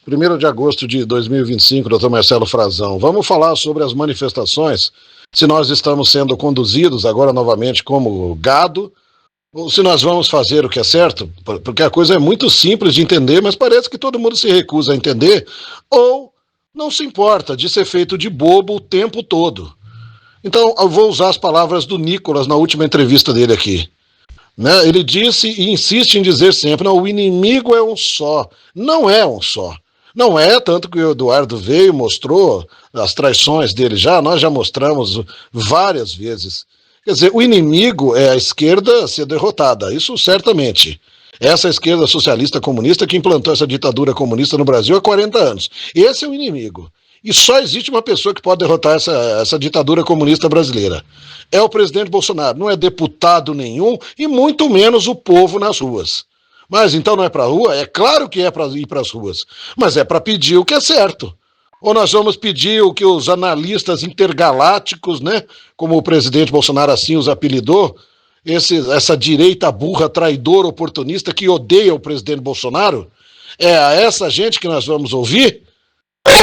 1º de agosto de 2025, doutor Marcelo Frazão. Vamos falar sobre as manifestações, se nós estamos sendo conduzidos agora novamente como gado, ou se nós vamos fazer o que é certo, porque a coisa é muito simples de entender, mas parece que todo mundo se recusa a entender, ou não se importa de ser feito de bobo o tempo todo. Então, eu vou usar as palavras do Nicolas na última entrevista dele aqui. Né? Ele disse e insiste em dizer sempre, não, o inimigo é um só. Não é um só. Não é, tanto que o Eduardo veio, mostrou as traições dele nós já mostramos várias vezes. Quer dizer, o inimigo é a esquerda ser derrotada, isso certamente. Essa esquerda socialista comunista que implantou essa ditadura comunista no Brasil há 40 anos. Esse é o inimigo. E só existe uma pessoa que pode derrotar essa ditadura comunista brasileira. É o presidente Bolsonaro. Não é deputado nenhum e muito menos o povo nas ruas. Mas então não é para a rua? É claro que é para ir para as ruas. Mas é para pedir o que é certo. Ou nós vamos pedir o que os analistas intergalácticos, né, como o presidente Bolsonaro assim os apelidou, essa direita burra, traidora, oportunista que odeia o presidente Bolsonaro? É a essa gente que nós vamos ouvir?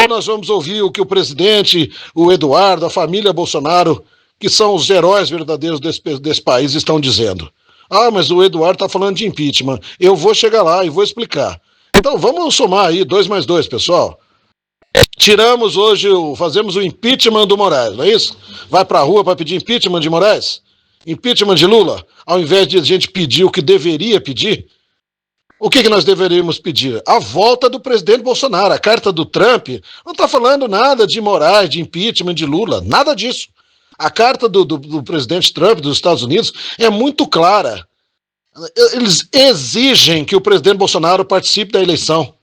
Ou nós vamos ouvir o que o presidente, o Eduardo, a família Bolsonaro, que são os heróis verdadeiros desse país, estão dizendo? Ah, mas o Eduardo está falando de impeachment. Eu vou chegar lá e vou explicar. Então vamos somar aí 2 mais 2, pessoal. Tiramos hoje, fazemos o impeachment do Moraes, não é isso? Vai para a rua para pedir impeachment de Moraes? Impeachment de Lula? Ao invés de a gente pedir o que deveria pedir? O que nós deveríamos pedir? A volta do presidente Bolsonaro. A carta do Trump não está falando nada de Moraes, de impeachment de Lula, nada disso. A carta do presidente Trump dos Estados Unidos é muito clara. Eles exigem que o presidente Bolsonaro participe da eleição.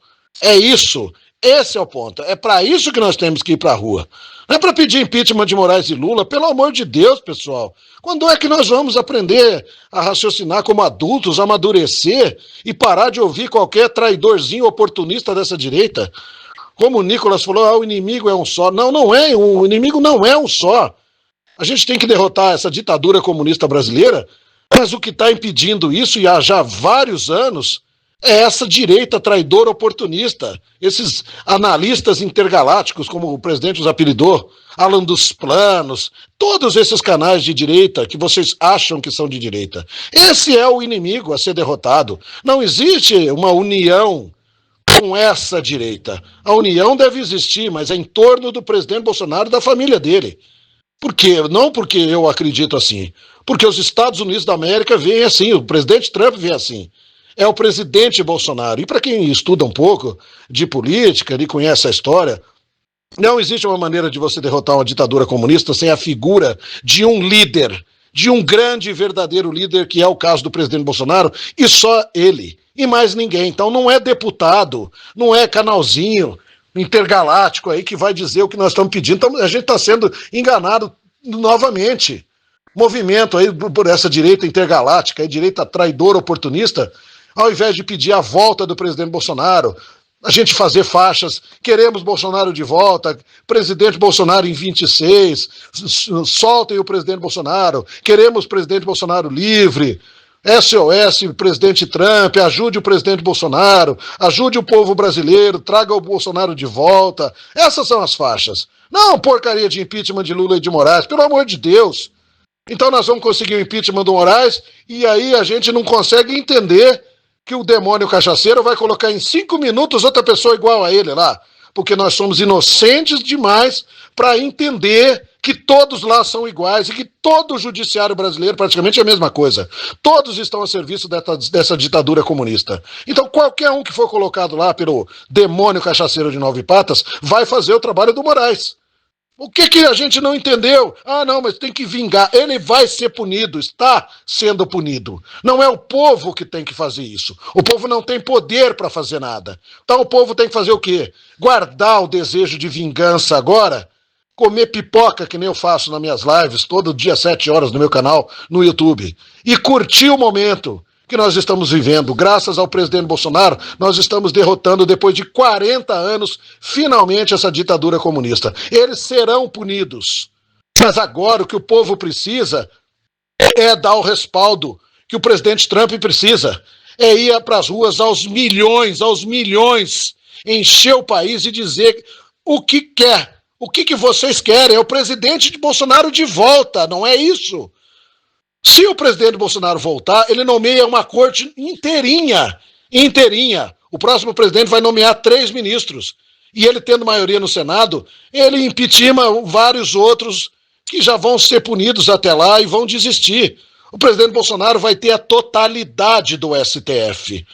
É isso. Esse é o ponto. É para isso que nós temos que ir para a rua. Não é para pedir impeachment de Moraes e Lula, pelo amor de Deus, pessoal. Quando é que nós vamos aprender a raciocinar como adultos, amadurecer e parar de ouvir qualquer traidorzinho oportunista dessa direita? Como o Nicolas falou, o inimigo é um só. Não, não é. O inimigo não é um só. A gente tem que derrotar essa ditadura comunista brasileira, mas o que está impedindo isso, e há já vários anos, é essa direita traidora oportunista, esses analistas intergalácticos, como o presidente os apelidou, Alan dos Planos, todos esses canais de direita que vocês acham que são de direita. Esse é o inimigo a ser derrotado. Não existe uma união com essa direita. A união deve existir, mas é em torno do presidente Bolsonaro e da família dele. Por quê? Não porque eu acredito assim. Porque os Estados Unidos da América veem assim, o presidente Trump vê assim. É o presidente Bolsonaro. E para quem estuda um pouco de política, ele conhece a história, não existe uma maneira de você derrotar uma ditadura comunista sem a figura de um líder, de um grande e verdadeiro líder, que é o caso do presidente Bolsonaro, e só ele, e mais ninguém. Então não é deputado, não é canalzinho intergaláctico aí que vai dizer o que nós estamos pedindo. Então a gente está sendo enganado novamente. Movimento aí por essa direita intergaláctica, aí, direita traidora, oportunista, ao invés de pedir a volta do presidente Bolsonaro, a gente fazer faixas, queremos Bolsonaro de volta, presidente Bolsonaro em 26, soltem o presidente Bolsonaro, queremos presidente Bolsonaro livre, SOS, presidente Trump, ajude o presidente Bolsonaro, ajude o povo brasileiro, traga o Bolsonaro de volta. Essas são as faixas. Não porcaria de impeachment de Lula e de Moraes, pelo amor de Deus. Então nós vamos conseguir o impeachment do Moraes e aí a gente não consegue entender que o demônio cachaceiro vai colocar em 5 minutos outra pessoa igual a ele lá. Porque nós somos inocentes demais para entender que todos lá são iguais e que todo o judiciário brasileiro praticamente é a mesma coisa. Todos estão a serviço dessa ditadura comunista. Então qualquer um que for colocado lá pelo demônio cachaceiro de 9 patas vai fazer o trabalho do Moraes. O que a gente não entendeu? Ah, não, mas tem que vingar. Ele vai ser punido, está sendo punido. Não é o povo que tem que fazer isso. O povo não tem poder para fazer nada. Então o povo tem que fazer o quê? Guardar o desejo de vingança agora, comer pipoca, que nem eu faço nas minhas lives, todo dia 7 horas no meu canal, no YouTube, e curtir o momento que nós estamos vivendo. Graças ao presidente Bolsonaro, nós estamos derrotando, depois de 40 anos, finalmente essa ditadura comunista. Eles serão punidos. Mas agora o que o povo precisa é dar o respaldo que o presidente Trump precisa. É ir para as ruas aos milhões, encher o país e dizer o que quer. O que vocês querem? É o presidente de Bolsonaro de volta, não é isso? Se o presidente Bolsonaro voltar, ele nomeia uma corte inteirinha. O próximo presidente vai nomear 3 ministros. E ele, tendo maioria no Senado, ele impeachma vários outros que já vão ser punidos até lá e vão desistir. O presidente Bolsonaro vai ter a totalidade do STF.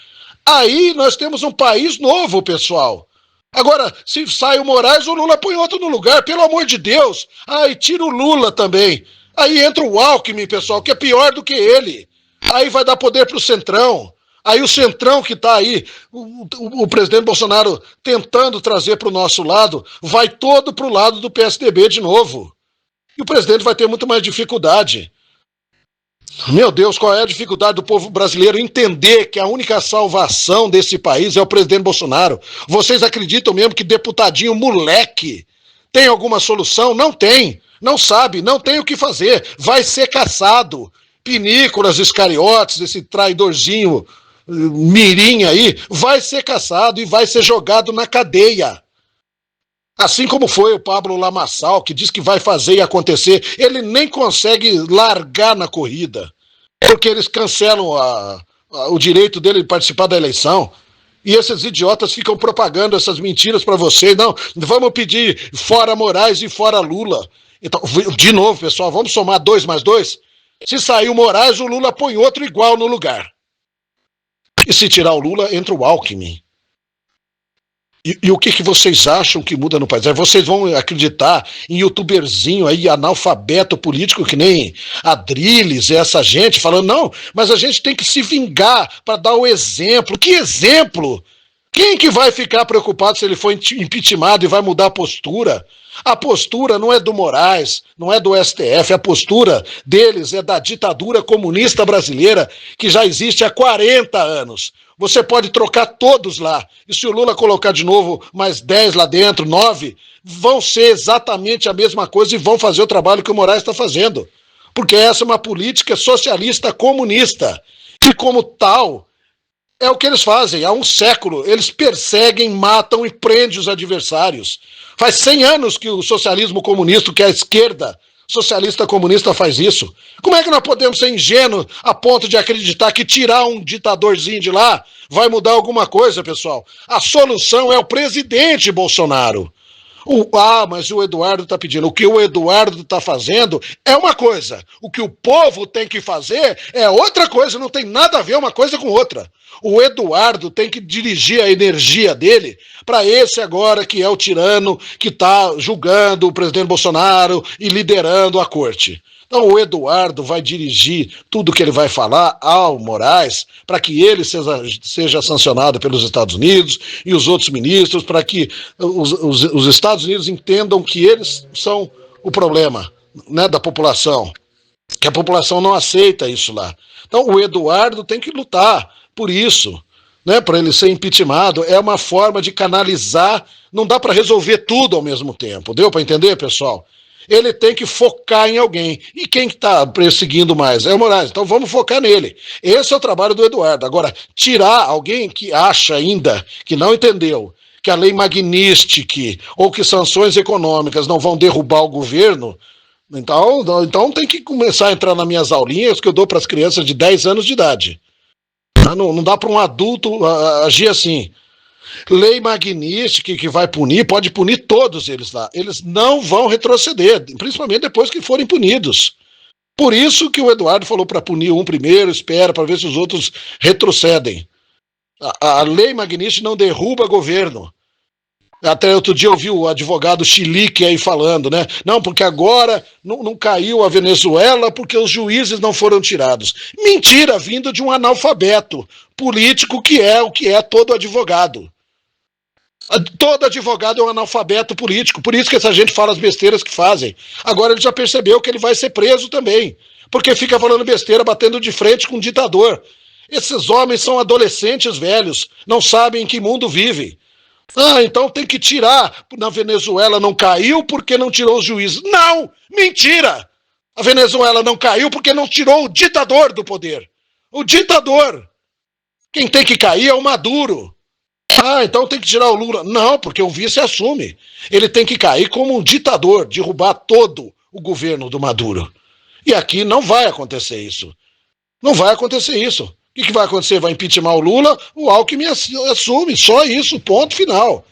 Aí nós temos um país novo, pessoal. Agora, se sai o Moraes, o Lula põe outro no lugar, pelo amor de Deus. E tira o Lula também. Aí entra o Alckmin, pessoal, que é pior do que ele. Aí vai dar poder pro Centrão. Aí o Centrão que está aí, o presidente Bolsonaro tentando trazer para o nosso lado, vai todo para o lado do PSDB de novo. E o presidente vai ter muito mais dificuldade. Meu Deus, qual é a dificuldade do povo brasileiro entender que a única salvação desse país é o presidente Bolsonaro? Vocês acreditam mesmo que deputadinho moleque tem alguma solução? Não tem, não sabe, não tem o que fazer. Vai ser caçado. Pinícolas Iscariotes, esse traidorzinho mirim aí, vai ser caçado e vai ser jogado na cadeia. Assim como foi o Pablo Lamaçal, que diz que vai fazer e acontecer, ele nem consegue largar na corrida, porque eles cancelam o direito dele de participar da eleição. E esses idiotas ficam propagando essas mentiras para vocês. Não, vamos pedir fora Moraes e fora Lula. Então, de novo, pessoal, vamos somar 2 mais 2? Se sair o Moraes, o Lula põe outro igual no lugar. E se tirar o Lula, entra o Alckmin. E o que vocês acham que muda no país? Vocês vão acreditar em youtuberzinho aí, analfabeto político, que nem Adrilles, essa gente, falando, não, mas a gente tem que se vingar para dar o exemplo. Que exemplo? Quem que vai ficar preocupado se ele for impeachmentado e vai mudar a postura? A postura não é do Moraes, não é do STF, a postura deles é da ditadura comunista brasileira, que já existe há 40 anos. Você pode trocar todos lá, e se o Lula colocar de novo mais 10 lá dentro, 9, vão ser exatamente a mesma coisa e vão fazer o trabalho que o Moraes está fazendo. Porque essa é uma política socialista comunista, e como tal, é o que eles fazem. Há um século, eles perseguem, matam e prendem os adversários. Faz 100 anos que o socialismo comunista, que é a esquerda socialista comunista faz isso. Como é que nós podemos ser ingênuos a ponto de acreditar que tirar um ditadorzinho de lá vai mudar alguma coisa, pessoal? A solução é o presidente Bolsonaro. Mas o Eduardo está pedindo. O que o Eduardo está fazendo é uma coisa. O que o povo tem que fazer é outra coisa. Não tem nada a ver uma coisa com outra. O Eduardo tem que dirigir a energia dele para esse agora que é o tirano que está julgando o presidente Bolsonaro e liderando a corte. Então o vai dirigir tudo que ele vai falar ao Moraes para que ele seja sancionado pelos Estados Unidos e os outros ministros, para que os Estados Unidos entendam que eles são o problema, né, da população, que a população não aceita isso lá. Então o Eduardo tem que lutar por isso, né, para ele ser impeachmentado. É uma forma de canalizar, não dá para resolver tudo ao mesmo tempo. Deu para entender, pessoal? Ele tem que focar em alguém. E quem está perseguindo mais? É o Moraes. Então vamos focar nele. Esse é o trabalho do Eduardo. Agora, tirar alguém que acha ainda, que não entendeu, que a lei Magnitsky ou que sanções econômicas não vão derrubar o governo, então tem que começar a entrar nas minhas aulinhas que eu dou para as crianças de 10 anos de idade. Não dá para um adulto agir assim. Lei Magnitsky que vai punir, pode punir todos eles lá. Eles não vão retroceder, principalmente depois que forem punidos. Por isso que o Eduardo falou para punir um primeiro, espera para ver se os outros retrocedem. A Lei Magnitsky não derruba governo. Até outro dia eu vi o advogado Chilique aí falando, né? Não, porque agora não caiu a Venezuela porque os juízes não foram tirados. Mentira, vindo de um analfabeto político que é o que é todo advogado. Todo advogado é um analfabeto político, por isso que essa gente fala as besteiras que fazem. Agora ele já percebeu que ele vai ser preso também, porque fica falando besteira, batendo de frente com um ditador. Esses homens são adolescentes velhos, não sabem em que mundo vivem. Então tem que tirar. Na Venezuela não caiu porque não tirou os juízes. Não! Mentira! A Venezuela não caiu porque não tirou o ditador do poder. O ditador! Quem tem que cair é o Maduro. Ah, então tem que tirar o Lula. Não, porque o vice assume. Ele tem que cair como um ditador, derrubar todo o governo do Maduro. E aqui não vai acontecer isso. Não vai acontecer isso. O que vai acontecer? Vai impeachment o Lula, o Alckmin assume. Só isso, ponto final.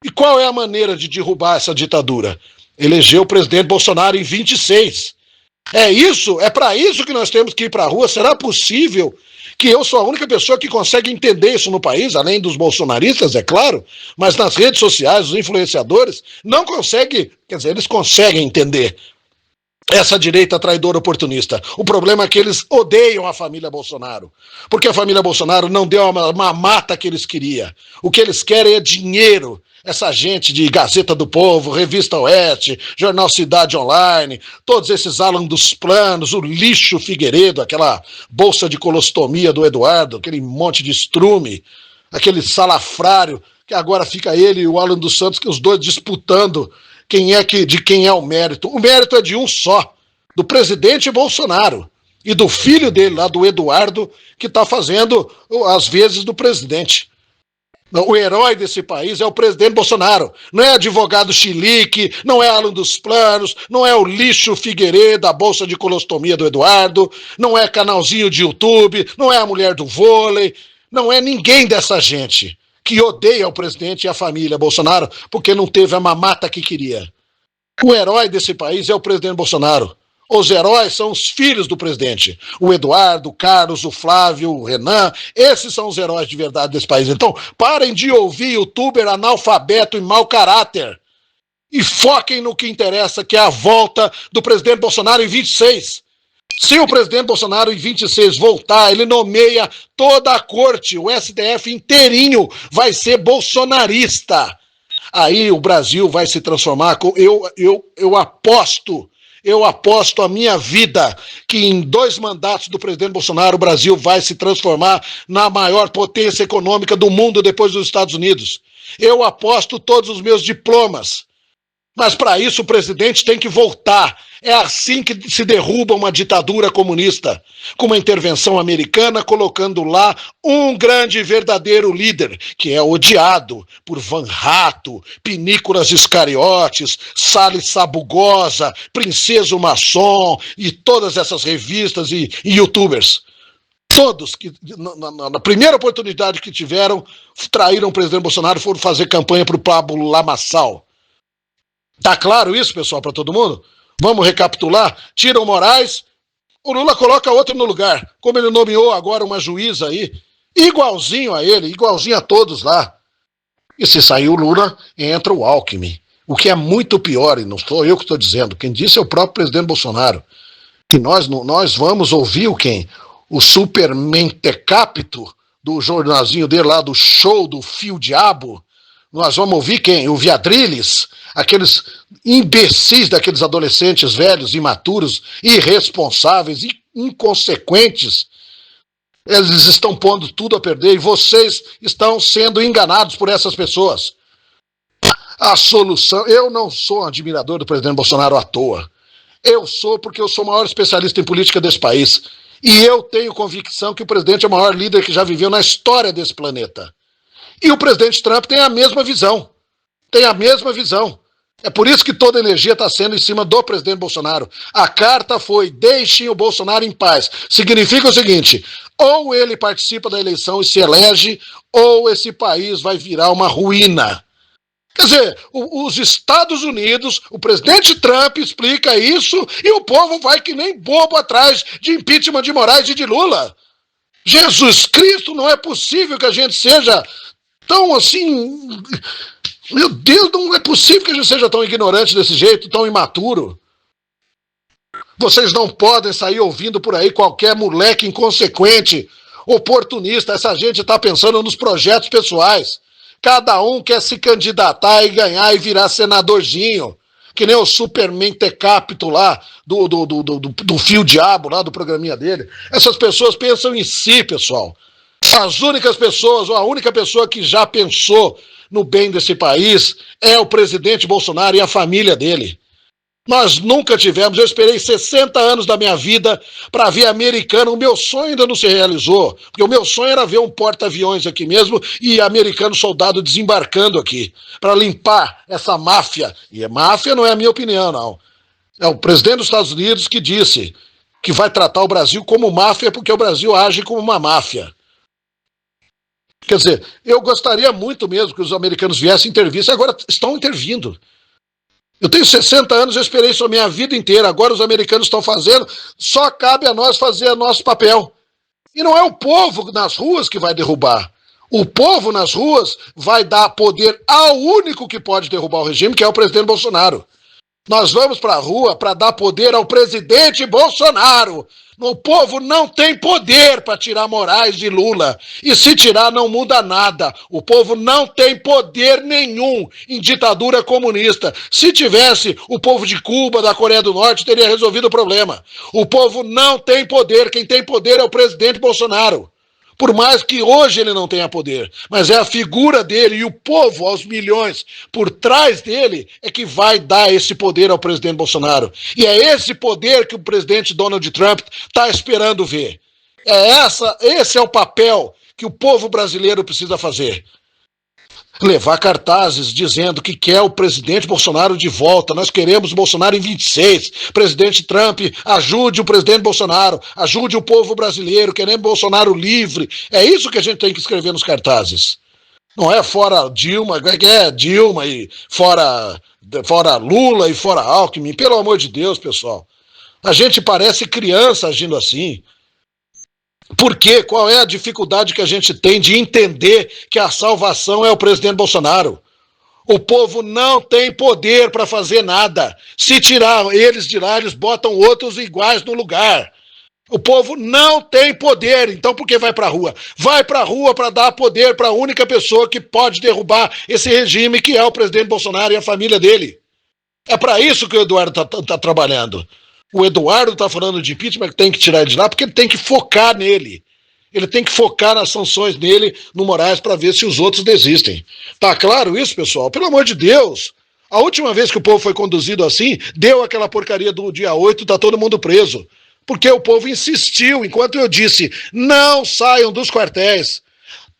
E qual é a maneira de derrubar essa ditadura? Eleger o presidente Bolsonaro em 26. É isso? É para isso que nós temos que ir para a rua? Será possível que eu sou a única pessoa que consegue entender isso no país, além dos bolsonaristas, é claro, mas nas redes sociais, os influenciadores não conseguem, quer dizer, eles conseguem entender essa direita traidora oportunista. O problema é que eles odeiam a família Bolsonaro, porque a família Bolsonaro não deu a mamata que eles queriam. O que eles querem é dinheiro. Essa gente de Gazeta do Povo, Revista Oeste, Jornal Cidade Online, todos esses Alan dos Planos, o lixo Figueiredo, aquela bolsa de colostomia do Eduardo, aquele monte de estrume, aquele salafrário, que agora fica ele e o Alan dos Santos, que os dois disputando de quem é o mérito. O mérito é de um só, do presidente Bolsonaro e do filho dele lá, do Eduardo, que está fazendo as vezes do presidente. O herói desse país é o presidente Bolsonaro. Não é advogado chilique, não é Alan dos Planos, não é o lixo Figueiredo, a bolsa de colostomia do Eduardo, não é canalzinho de YouTube, não é a mulher do vôlei, não é ninguém dessa gente que odeia o presidente e a família Bolsonaro porque não teve a mamata que queria. O herói desse país é o presidente Bolsonaro. Os heróis são os filhos do presidente. O Eduardo, o Carlos, o Flávio, o Renan. Esses são os heróis de verdade desse país. Então, parem de ouvir youtuber analfabeto e mau caráter. E foquem no que interessa, que é a volta do presidente Bolsonaro em 26. Se o presidente Bolsonaro em 26 voltar, ele nomeia toda a corte. O STF inteirinho vai ser bolsonarista. Aí o Brasil vai se transformar. Eu aposto a minha vida que em 2 mandatos do presidente Bolsonaro o Brasil vai se transformar na maior potência econômica do mundo depois dos Estados Unidos. Eu aposto todos os meus diplomas. Mas para isso o presidente tem que voltar. É assim que se derruba uma ditadura comunista, com uma intervenção americana colocando lá um grande e verdadeiro líder, que é odiado por Van Hato, Pinícolas Iscariotes, Salles Sabugosa, Princeso Maçom e todas essas revistas e youtubers. Todos que, na primeira oportunidade que tiveram, traíram o presidente Bolsonaro, foram fazer campanha para o Pablo Lamaçal. Tá claro isso, pessoal, para todo mundo? Vamos recapitular? Tira o Moraes, o Lula coloca outro no lugar. Como ele nomeou agora uma juíza aí, igualzinho a ele, igualzinho a todos lá. E se sair o Lula, entra o Alckmin. O que é muito pior, e não sou eu que estou dizendo, quem disse é o próprio presidente Bolsonaro. Que nós vamos ouvir o quem? O super mentecapto do jornalzinho dele lá, do show do Fio Diabo. Nós vamos ouvir quem? O Viadriles, aqueles imbecis daqueles adolescentes velhos, imaturos, irresponsáveis, inconsequentes. Eles estão pondo tudo a perder e vocês estão sendo enganados por essas pessoas. A solução... Eu não sou admirador do presidente Bolsonaro à toa. Eu sou porque eu sou o maior especialista em política desse país. E eu tenho convicção que o presidente é o maior líder que já viveu na história desse planeta. E o presidente Trump tem a mesma visão. Tem a mesma visão. É por isso que toda a energia está sendo em cima do presidente Bolsonaro. A carta foi: deixem o Bolsonaro em paz. Significa o seguinte: ou ele participa da eleição e se elege, ou esse país vai virar uma ruína. Quer dizer, os Estados Unidos, o presidente Trump explica isso e o povo vai que nem bobo atrás de impeachment de Moraes e de Lula. Jesus Cristo, não é possível que a gente seja tão assim... Meu Deus, não é possível que a gente seja tão ignorante desse jeito, tão imaturo. Vocês não podem sair ouvindo por aí qualquer moleque inconsequente, oportunista. Essa gente está pensando nos projetos pessoais. Cada um quer se candidatar e ganhar e virar senadorzinho. Que nem o super mentecapto lá do Fio Diabo, lá do programinha dele. Essas pessoas pensam em si, pessoal. As únicas pessoas, ou a única pessoa que já pensou no bem desse país é o presidente Bolsonaro e a família dele. Nós nunca tivemos, eu esperei 60 anos da minha vida para ver americano, o meu sonho ainda não se realizou, porque o meu sonho era ver um porta-aviões aqui mesmo e americano soldado desembarcando aqui, para limpar essa máfia, e máfia não é a minha opinião não, é o presidente dos Estados Unidos que disse que vai tratar o Brasil como máfia porque o Brasil age como uma máfia. Quer dizer, eu gostaria muito mesmo que os americanos viessem intervir, agora estão intervindo. Eu tenho 60 anos, eu esperei isso a minha vida inteira. Agora os americanos estão fazendo, só cabe a nós fazer o nosso papel. E não é o povo nas ruas que vai derrubar. O povo nas ruas vai dar poder ao único que pode derrubar o regime, que é o presidente Bolsonaro. Nós vamos para a rua para dar poder ao presidente Bolsonaro. O povo não tem poder para tirar Moraes de Lula. E se tirar, não muda nada. O povo não tem poder nenhum em ditadura comunista. Se tivesse, o povo de Cuba, da Coreia do Norte, teria resolvido o problema. O povo não tem poder. Quem tem poder é o presidente Bolsonaro. Por mais que hoje ele não tenha poder, mas é a figura dele e o povo, aos milhões, por trás dele, é que vai dar esse poder ao presidente Bolsonaro. E é esse poder que o presidente Donald Trump está esperando ver. Esse é o papel que o povo brasileiro precisa fazer. Levar cartazes dizendo que quer o presidente Bolsonaro de volta. Nós queremos Bolsonaro em 26. Presidente Trump, ajude o presidente Bolsonaro, ajude o povo brasileiro, queremos Bolsonaro livre. É isso que a gente tem que escrever nos cartazes. Não é fora Dilma, Dilma e fora Lula e fora Alckmin. Pelo amor de Deus, pessoal. A gente parece criança agindo assim. Por quê? Qual é a dificuldade que a gente tem de entender que a salvação é o presidente Bolsonaro? O povo não tem poder para fazer nada. Se tirar eles de lá, eles botam outros iguais no lugar. O povo não tem poder, então por que vai para a rua? Vai para a rua para dar poder para a única pessoa que pode derrubar esse regime, que é o presidente Bolsonaro e a família dele. É para isso que o Eduardo está trabalhando. O Eduardo está falando de impeachment, que tem que tirar ele de lá, porque ele tem que focar nele. Ele tem que focar nas sanções dele, no Moraes, para ver se os outros desistem. Tá claro isso, pessoal? Pelo amor de Deus! A última vez que o povo foi conduzido assim, deu aquela porcaria do dia 8, tá todo mundo preso. Porque o povo insistiu, enquanto eu disse, não saiam dos quartéis.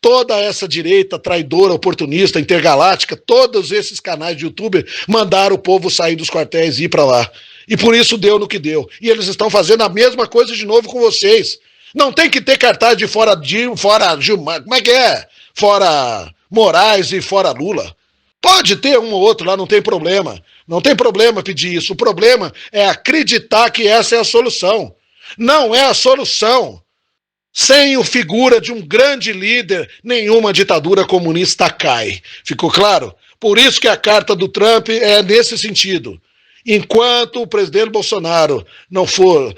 Toda essa direita traidora, oportunista, intergaláctica, todos esses canais de youtuber mandaram o povo sair dos quartéis e ir para lá. E por isso deu no que deu. E eles estão fazendo a mesma coisa de novo com vocês. Não tem que ter cartaz de fora Gilmar, como é que é? Fora Moraes e fora Lula. Pode ter um ou outro lá, não tem problema. Não tem problema pedir isso. O problema é acreditar que essa é a solução. Não é a solução. Sem a figura de um grande líder, nenhuma ditadura comunista cai. Ficou claro? Por isso que a carta do Trump é nesse sentido. Enquanto o presidente Bolsonaro não for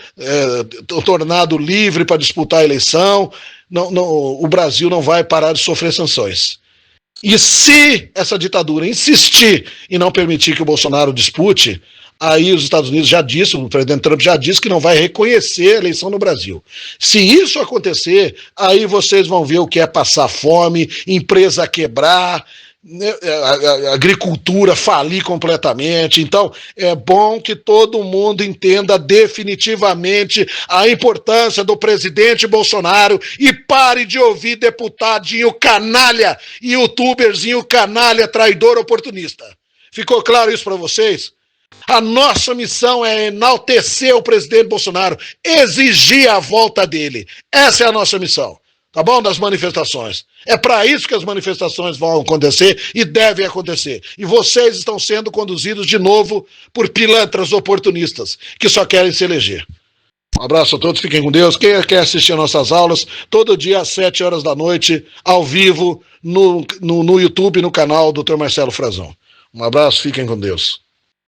tornado livre para disputar a eleição, o Brasil não vai parar de sofrer sanções. E se essa ditadura insistir em não permitir que o Bolsonaro dispute, aí os Estados Unidos já disse, o presidente Trump já disse que não vai reconhecer a eleição no Brasil. Se isso acontecer, aí vocês vão ver o que é passar fome, empresa quebrar, a agricultura falir completamente. Então é bom que todo mundo entenda definitivamente a importância do presidente Bolsonaro e pare de ouvir deputadinho canalha e youtuberzinho canalha, traidor, oportunista. Ficou claro isso para vocês? A nossa missão é enaltecer o presidente Bolsonaro, exigir a volta dele. Essa é a nossa missão. Tá bom? Das manifestações. É para isso que as manifestações vão acontecer e devem acontecer. E vocês estão sendo conduzidos de novo por pilantras oportunistas que só querem se eleger. Um abraço a todos, fiquem com Deus. Quem quer assistir a nossas aulas, todo dia às 7 horas da noite, ao vivo, no YouTube, no canal do Dr. Marcelo Frazão. Um abraço, fiquem com Deus.